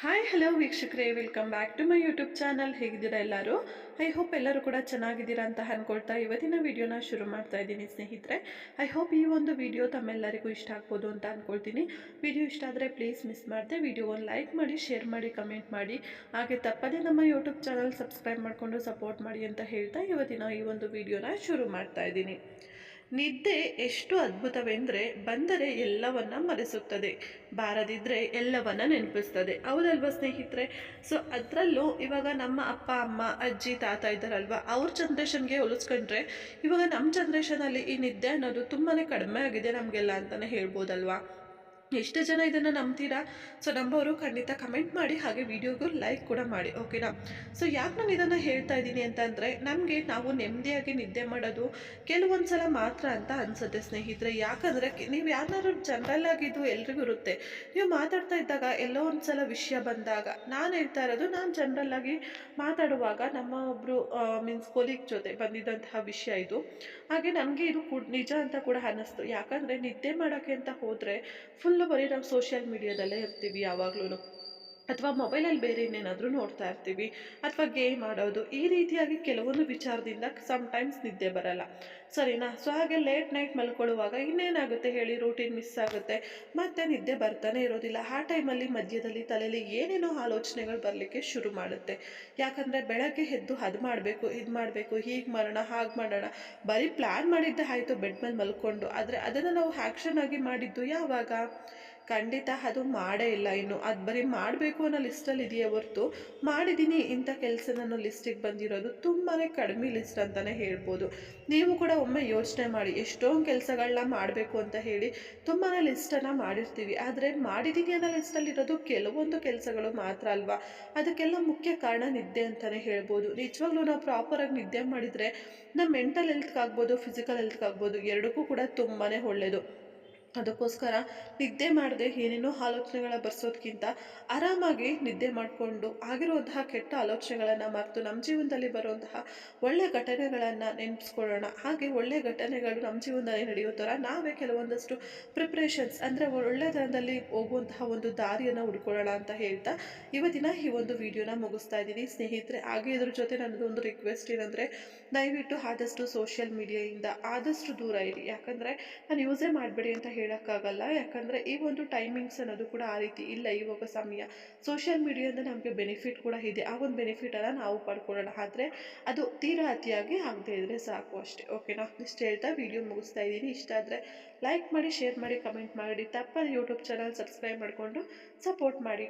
Hi hello ವೀಕ್ಷಕರೇ, welcome back to my YouTube channel. ಹೇಗಿದ್ದೀರಾ ಎಲ್ಲರೂ? ಐ ಹೋಪ್ ಎಲ್ಲರೂ ಕೂಡ ಚೆನ್ನಾಗಿದ್ದೀರಾ ಅಂತ ಅನ್ಕೊಳ್ತಾ ಇವತ್ತಿನ ವಿಡಿಯೋನ ಶುರು ಮಾಡ್ತಾ ಇದ್ದೀನಿ ಸ್ನೇಹಿತರೆ. ಐ ಹೋಪ್ ಈ ಒಂದು ವಿಡಿಯೋ ತಮ್ಮೆಲ್ಲರಿಗೂ ಇಷ್ಟ ಆಗ್ಬೋದು ಅಂತ ಅಂದ್ಕೊಳ್ತೀನಿ. ವಿಡಿಯೋ ಇಷ್ಟ ಆದರೆ ಪ್ಲೀಸ್ ಮಿಸ್ ಮಾಡದೆ ವಿಡಿಯೋ ಒಂದು ಲೈಕ್ ಮಾಡಿ, ಶೇರ್ ಮಾಡಿ, ಕಮೆಂಟ್ ಮಾಡಿ, ಹಾಗೆ ತಪ್ಪದೇ ನಮ್ಮ ಯೂಟ್ಯೂಬ್ ಚಾನಲ್ ಸಬ್ಸ್ಕ್ರೈಬ್ ಮಾಡಿಕೊಂಡು ಸಪೋರ್ಟ್ ಮಾಡಿ ಅಂತ ಹೇಳ್ತಾ ಇವತ್ತಿನ ಈ ಒಂದು ವಿಡಿಯೋನ ಶುರು ಮಾಡ್ತಾ ಇದ್ದೀನಿ. ನಿದ್ದೆ ಎಷ್ಟು ಅದ್ಭುತವೆಂದರೆ ಬಂದರೆ ಎಲ್ಲವನ್ನ ಮರೆಸುತ್ತದೆ, ಬಾರದಿದ್ದರೆ ಎಲ್ಲವನ್ನ ನೆನಪಿಸ್ತದೆ. ಹೌದಲ್ವಾ ಸ್ನೇಹಿತರೆ? ಸೊ ಅದರಲ್ಲೂ ಇವಾಗ ನಮ್ಮ ಅಪ್ಪ ಅಮ್ಮ ಅಜ್ಜಿ ತಾತ ಇದ್ದಾರಲ್ವ, ಅವ್ರ ಜನ್ರೇಷನ್ಗೆ ಹೋಲಿಸ್ಕೊಂಡ್ರೆ ಇವಾಗ ನಮ್ಮ ಜನ್ರೇಷನಲ್ಲಿ ಈ ನಿದ್ದೆ ಅನ್ನೋದು ತುಂಬಾ ಕಡಿಮೆ ಆಗಿದೆ ನಮಗೆಲ್ಲ ಅಂತಲೇ ಹೇಳ್ಬೋದಲ್ವಾ. ಎಷ್ಟು ಜನ ಇದನ್ನು ನಂಬ್ತೀರಾ? ಸೊ ನಂಬೋರು ಖಂಡಿತ ಕಮೆಂಟ್ ಮಾಡಿ, ಹಾಗೆ ವಿಡಿಯೋಗೂ ಲೈಕ್ ಕೂಡ ಮಾಡಿ, ಓಕೆನಾ? ಸೊ ಯಾಕೆ ನಾನು ಇದನ್ನು ಹೇಳ್ತಾ ಇದ್ದೀನಿ ಅಂತಂದರೆ, ನಮಗೆ ನಾವು ನೆಮ್ಮದಿಯಾಗಿ ನಿದ್ದೆ ಮಾಡೋದು ಕೆಲವೊಂದು ಸಲ ಮಾತ್ರ ಅಂತ ಅನಿಸುತ್ತೆ ಸ್ನೇಹಿತರೆ. ಯಾಕಂದರೆ ನೀವು ಯಾರನ್ನಾದ್ರೂ ಜನರಲ್ ಆಗಿದ್ದು ಎಲ್ರಿಗೂ ಇರುತ್ತೆ. ನೀವು ಮಾತಾಡ್ತಾ ಇದ್ದಾಗ ಎಲ್ಲೋ ಒಂದು ಸಲ ವಿಷಯ ಬಂದಾಗ, ನಾನು ಹೇಳ್ತಾ ಇರೋದು ನಾನು ಜನರಲ್ ಆಗಿ ಮಾತಾಡುವಾಗ ನಮ್ಮ ಒಬ್ಬರು ಮೀನ್ಸ್ ಕೊಲೀಗ್ ಜೊತೆ ಬಂದಿದ್ದಂತಹ ವಿಷಯ ಇದು. ಹಾಗೆ ನನಗೆ ಇದು ನಿಜ ಅಂತ ಕೂಡ ಅನ್ನಿಸ್ತು. ಯಾಕಂದರೆ ನಿದ್ದೆ ಮಾಡೋಕ್ಕೆ ಅಂತ ಹೋದರೆ ಫುಲ್ಲು ಬರೀ ನಾವು ಸೋಷಿಯಲ್ ಮೀಡಿಯಾದಲ್ಲೇ ಇರ್ತೀವಿ ಯಾವಾಗ್ಲೂ, ಅಥವಾ ಮೊಬೈಲಲ್ಲಿ ಬೇರೆ ಇನ್ನೇನಾದರೂ ನೋಡ್ತಾ ಇರ್ತೀವಿ, ಅಥವಾ ಗೇಮ್ ಆಡೋದು, ಈ ರೀತಿಯಾಗಿ ಕೆಲವೊಂದು ವಿಚಾರದಿಂದ ಸಮ್ಟೈಮ್ಸ್ ನಿದ್ದೆ ಬರಲ್ಲ, ಸರಿನಾ? ಸೊ ಹಾಗೆ ಲೇಟ್ ನೈಟ್ ಮಲ್ಕೊಳ್ಳುವಾಗ ಇನ್ನೇನಾಗುತ್ತೆ ಹೇಳಿ, ರೂಟೀನ್ ಮಿಸ್ ಆಗುತ್ತೆ, ಮತ್ತೆ ನಿದ್ದೆ ಬರ್ತಾನೆ ಇರೋದಿಲ್ಲ. ಆ ಟೈಮಲ್ಲಿ ಮಧ್ಯದಲ್ಲಿ ತಲೆಯಲ್ಲಿ ಏನೇನೋ ಆಲೋಚನೆಗಳು ಬರಲಿಕ್ಕೆ ಶುರು ಮಾಡುತ್ತೆ. ಯಾಕಂದರೆ ಬೆಳಗ್ಗೆ ಎದ್ದು ಅದು ಮಾಡಬೇಕು, ಇದು ಮಾಡಬೇಕು, ಹೀಗೆ ಮಾಡೋಣ, ಹಾಗೆ ಮಾಡೋಣ, ಬರೀ ಪ್ಲ್ಯಾನ್ ಮಾಡಿದ್ದೆ ಆಯಿತು ಬೆಡ್ ಮೇಲೆ ಮಲ್ಕೊಂಡು. ಆದರೆ ಅದನ್ನು ನಾವು ಆ್ಯಕ್ಷನ್ ಆಗಿ ಮಾಡಿದ್ದು ಯಾವಾಗ? ಖಂಡಿತ ಅದು ಮಾಡೇ ಇಲ್ಲ. ಇನ್ನು ಅದು ಬರೀ ಮಾಡಬೇಕು ಅನ್ನೋ ಲಿಸ್ಟಲ್ಲಿ ಇದೆಯೇ ಹೊರ್ತು ಮಾಡಿದ್ದೀನಿ ಇಂಥ ಕೆಲಸ ನನ್ನ ಲಿಸ್ಟಿಗೆ ಬಂದಿರೋದು ತುಂಬಾ ಕಡಿಮೆ ಲಿಸ್ಟ್ ಅಂತಲೇ ಹೇಳ್ಬೋದು. ನೀವು ಕೂಡ ಒಮ್ಮೆ ಯೋಚನೆ ಮಾಡಿ, ಎಷ್ಟೊಂದು ಕೆಲಸಗಳನ್ನ ಮಾಡಬೇಕು ಅಂತ ಹೇಳಿ ತುಂಬಾ ಲಿಸ್ಟನ್ನು ಮಾಡಿರ್ತೀವಿ, ಆದರೆ ಮಾಡಿದ್ದೀನಿ ಅನ್ನೋ ಲಿಸ್ಟಲ್ಲಿರೋದು ಕೆಲವೊಂದು ಕೆಲಸಗಳು ಮಾತ್ರ ಅಲ್ವಾ. ಅದಕ್ಕೆಲ್ಲ ಮುಖ್ಯ ಕಾರಣ ನಿದ್ದೆ ಅಂತಲೇ ಹೇಳ್ಬೋದು. ನಿಜವಾಗ್ಲೂ ನಾವು ಪ್ರಾಪರಾಗಿ ನಿದ್ದೆ ಮಾಡಿದರೆ ನಮ್ಮ ಮೆಂಟಲ್ ಹೆಲ್ತ್ಗಾಗ್ಬೋದು, ಫಿಸಿಕಲ್ ಹೆಲ್ತ್ಗಾಗ್ಬೋದು, ಎರಡಕ್ಕೂ ಕೂಡ ತುಂಬಾ ಒಳ್ಳೆಯದು. ಅದಕ್ಕೋಸ್ಕರ ನಿದ್ದೆ ಮಾಡದೆ ಏನೇನೋ ಆಲೋಚನೆಗಳ ಬರ್ಸೋದಕ್ಕಿಂತ ಆರಾಮಾಗಿ ನಿದ್ದೆ ಮಾಡಿಕೊಂಡು ಆಗಿರುವಂತಹ ಕೆಟ್ಟ ಆಲೋಚನೆಗಳನ್ನು ಮರೆತು ನಮ್ಮ ಜೀವನದಲ್ಲಿ ಬರುವಂತಹ ಒಳ್ಳೆಯ ಘಟನೆಗಳನ್ನು ನೆನೆಪಿಸ್ಕೊಳ್ಳೋಣ. ಹಾಗೆ ಒಳ್ಳೆಯ ಘಟನೆಗಳು ನಮ್ಮ ಜೀವನದಲ್ಲಿ ನಡೆಯೋ ಥರ ನಾವೇ ಕೆಲವೊಂದಷ್ಟು ಪ್ರಿಪ್ರೇಷನ್ಸ್ ಅಂದರೆ ಒಳ್ಳೆಯ ಥರದಲ್ಲಿ ಹೋಗುವಂತಹ ಒಂದು ದಾರಿಯನ್ನು ಹುಡ್ಕೊಳ್ಳೋಣ ಅಂತ ಹೇಳ್ತಾ ಇವತ್ತಿನ ಈ ಒಂದು ವಿಡಿಯೋನ ಮುಗಿಸ್ತಾ ಇದ್ದೀನಿ ಸ್ನೇಹಿತರೆ. ಹಾಗೆ ಇದ್ರ ಜೊತೆ ನನ್ನದು ಒಂದು ರಿಕ್ವೆಸ್ಟ್ ಏನಂದರೆ, ದಯವಿಟ್ಟು ಆದಷ್ಟು ಸೋಷಿಯಲ್ ಮೀಡಿಯಾಯಿಂದ ಆದಷ್ಟು ದೂರ ಇರಿ. ಯಾಕಂದರೆ ನಾನು ಯೂಸೇ ಮಾಡಬೇಡಿ ಅಂತ ಹೇಳೋಕ್ಕಾಗಲ್ಲ. ಯಾಕಂದರೆ ಈ ಒಂದು ಟೈಮಿಂಗ್ಸ್ ಅನ್ನೋದು ಕೂಡ ಆ ರೀತಿ ಇಲ್ಲ ಇವಾಗ ಸಮಯ. ಸೋಷಿಯಲ್ ಮೀಡಿಯಾದಿಂದ ನಮಗೆ ಬೆನಿಫಿಟ್ ಕೂಡ ಇದೆ, ಆ ಒಂದು ಬೆನಿಫಿಟನ್ನು ನಾವು ಪಡ್ಕೊಳ್ಳೋಣ. ಆದರೆ ಅದು ತೀರಾ ಅತಿಯಾಗಿ ಆಗದೇ ಇದ್ದರೆ ಸಾಕು ಅಷ್ಟೇ, ಓಕೆನಾ? ಇಷ್ಟು ಹೇಳ್ತಾ ವಿಡಿಯೋ ಮುಗಿಸ್ತಾ ಇದ್ದೀನಿ. ಇಷ್ಟ ಆದರೆ ಲೈಕ್ ಮಾಡಿ, ಶೇರ್ ಮಾಡಿ, ಕಮೆಂಟ್ ಮಾಡಿ, ತಪ್ಪದೆ ಯೂಟ್ಯೂಬ್ ಚಾನಲ್ ಸಬ್ಸ್ಕ್ರೈಬ್ ಮಾಡಿಕೊಂಡು ಸಪೋರ್ಟ್ ಮಾಡಿ.